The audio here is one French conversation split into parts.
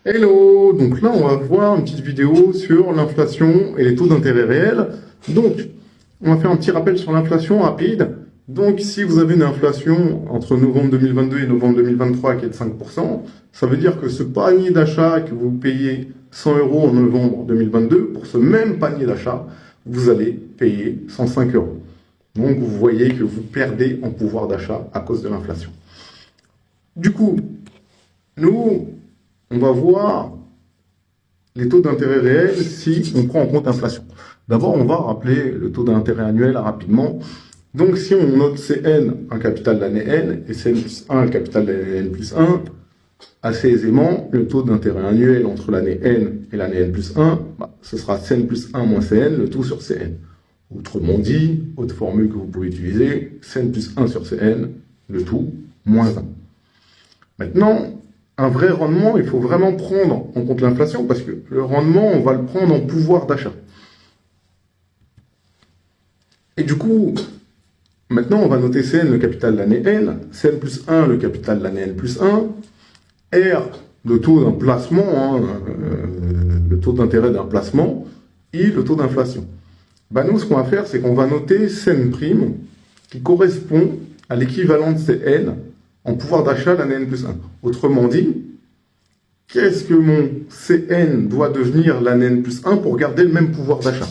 Hello! Donc là, on va voir une petite vidéo sur l'inflation et les taux d'intérêt réels. Donc, on va faire un petit rappel sur l'inflation rapide. Donc, si vous avez une inflation entre novembre 2022 et novembre 2023 qui est de 5%, ça veut dire que ce panier d'achat que vous payez 100 euros en novembre 2022, pour ce même panier d'achat, vous allez payer 105 euros. Donc, vous voyez que vous perdez en pouvoir d'achat à cause de l'inflation. Du coup, nous, on va voir les taux d'intérêt réels si on prend en compte l'inflation. D'abord, on va rappeler le taux d'intérêt annuel rapidement. Donc, si on note Cn, un capital de l'année N, et Cn plus 1, le capital de l'année N plus 1, assez aisément, le taux d'intérêt annuel entre l'année N et l'année N plus 1, ce sera Cn plus 1 moins Cn, le tout sur Cn. Autrement dit, autre formule que vous pouvez utiliser, Cn plus 1 sur Cn, le tout moins 1. Maintenant, un vrai rendement, il faut vraiment prendre en compte l'inflation parce que le rendement, on va le prendre en pouvoir d'achat. Et du coup, maintenant, on va noter Cn, le capital de l'année N, Cn plus 1, le capital de l'année N plus 1, R, le taux d'un placement, le taux d'intérêt d'un placement, I, le taux d'inflation. Nous, ce qu'on va faire, c'est qu'on va noter Cn' qui correspond à l'équivalent de Cn en pouvoir d'achat l'année N plus 1. Autrement dit, qu'est-ce que mon Cn doit devenir l'année N plus 1 pour garder le même pouvoir d'achat?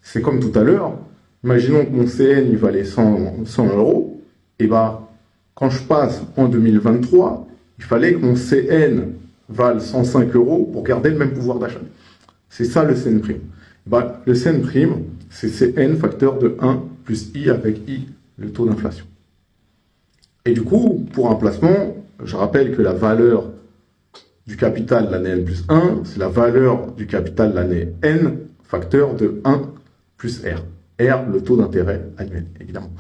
C'est comme tout à l'heure. Imaginons que mon Cn il valait 100 euros. Et quand je passe en 2023, il fallait que mon Cn vale 105 euros pour garder le même pouvoir d'achat. C'est ça le Cn'. Le Cn', c'est Cn facteur de 1 plus I avec I, le taux d'inflation. Et du coup, pour un placement, je rappelle que la valeur du capital de l'année N plus 1, c'est la valeur du capital de l'année N facteur de 1 plus R. R, le taux d'intérêt annuel, évidemment.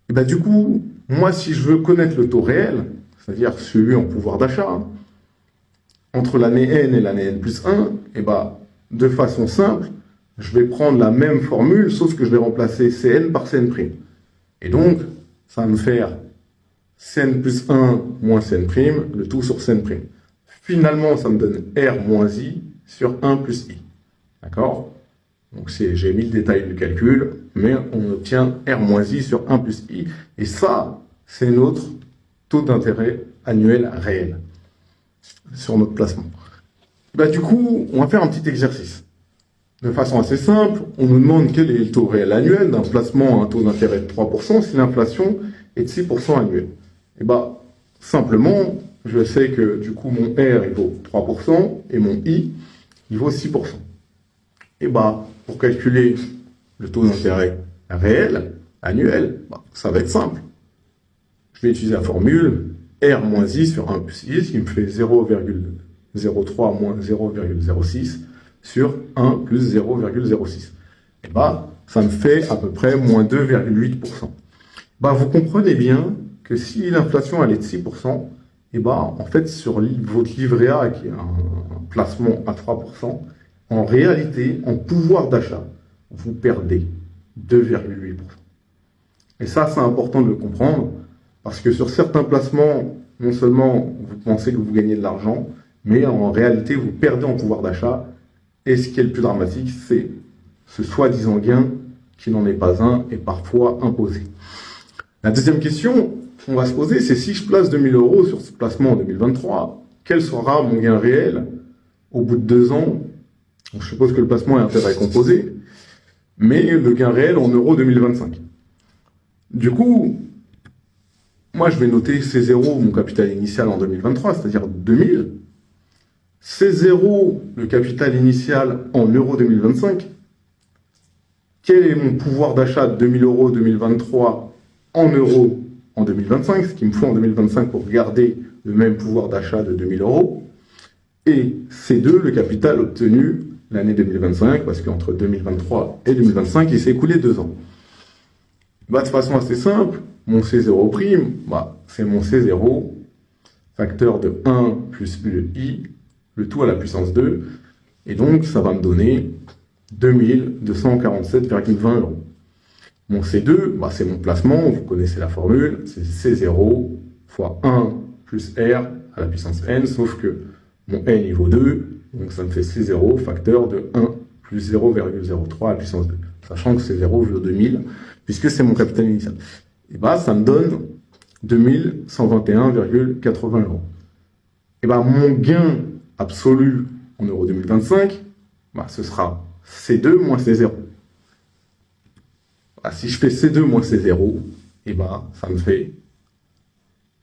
Et du coup, moi, si je veux connaître le taux réel, c'est-à-dire celui en pouvoir d'achat, entre l'année N et l'année N plus 1, de façon simple, je vais prendre la même formule, sauf que je vais remplacer Cn par Cn'. Et donc, ça va me faire Cn plus 1 moins Cn', le tout sur Cn'. Finalement, ça me donne R moins I sur 1 plus I. D'accord? Donc, j'ai mis le détail du calcul, mais on obtient R moins I sur 1 plus I. Et ça, c'est notre taux d'intérêt annuel réel sur notre placement. Du coup, on va faire un petit exercice. De façon assez simple, on nous demande quel est le taux réel annuel d'un placement à un taux d'intérêt de 3% si l'inflation est de 6% annuel. Simplement, je sais que du coup mon R il vaut 3% et mon I il vaut 6%. Pour calculer le taux d'intérêt réel, annuel, ça va être simple. Je vais utiliser la formule R moins I sur 1 plus I, ce qui me fait 0,03 moins 0,06 sur 1 plus 0,06. Ça me fait à peu près moins 2,8%. Vous comprenez bien que si l'inflation elle est de 6%, en fait, sur votre livret A, qui est un placement à 3%, en réalité, en pouvoir d'achat, vous perdez 2,8%. Et ça, c'est important de le comprendre, parce que sur certains placements, non seulement vous pensez que vous gagnez de l'argent, mais en réalité, vous perdez en pouvoir d'achat. Et ce qui est le plus dramatique, c'est ce soi-disant gain qui n'en est pas un et parfois imposé. La deuxième question qu'on va se poser, c'est si je place 2000 euros sur ce placement en 2023, quel sera mon gain réel au bout de 2 ans? Je suppose que le placement est intérêt composé, mais le gain réel en euros 2025. Du coup, moi je vais noter C0, mon capital initial en 2023, c'est-à-dire 2000. C0, le capital initial en euros 2025. Quel est mon pouvoir d'achat de 2000 euros 2023 en euros en 2025, ce qu'il me faut en 2025 pour garder le même pouvoir d'achat de 2000 euros. Et C2, le capital obtenu l'année 2025, parce qu'entre 2023 et 2025, il s'est écoulé 2 ans. De façon assez simple, mon C0', c'est mon C0, facteur de 1 plus le I, le tout à la puissance 2, et donc ça va me donner 2247,20 euros. Mon C2, c'est mon placement, vous connaissez la formule, c'est C0 fois 1 plus R à la puissance N, sauf que mon n vaut 2, donc ça me fait C0 facteur de 1 plus 0,03 à la puissance 2, sachant que C0 vaut 2000, puisque c'est mon capital initial. Et bah, ça me donne 2121,80 euros. Et bah, mon gain absolu en euros 2025, bah, ce sera C2 moins C0. Bah, si je fais C2 moins C0, et bah, ça me fait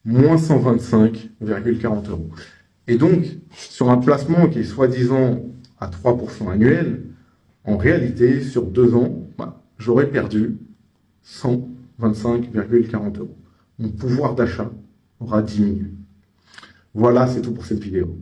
moins 125,40 euros. Et donc, sur un placement qui est soi-disant à 3% annuel, en réalité, sur 2 ans, bah, j'aurais perdu 125,40 euros. Mon pouvoir d'achat aura diminué. Voilà, c'est tout pour cette vidéo.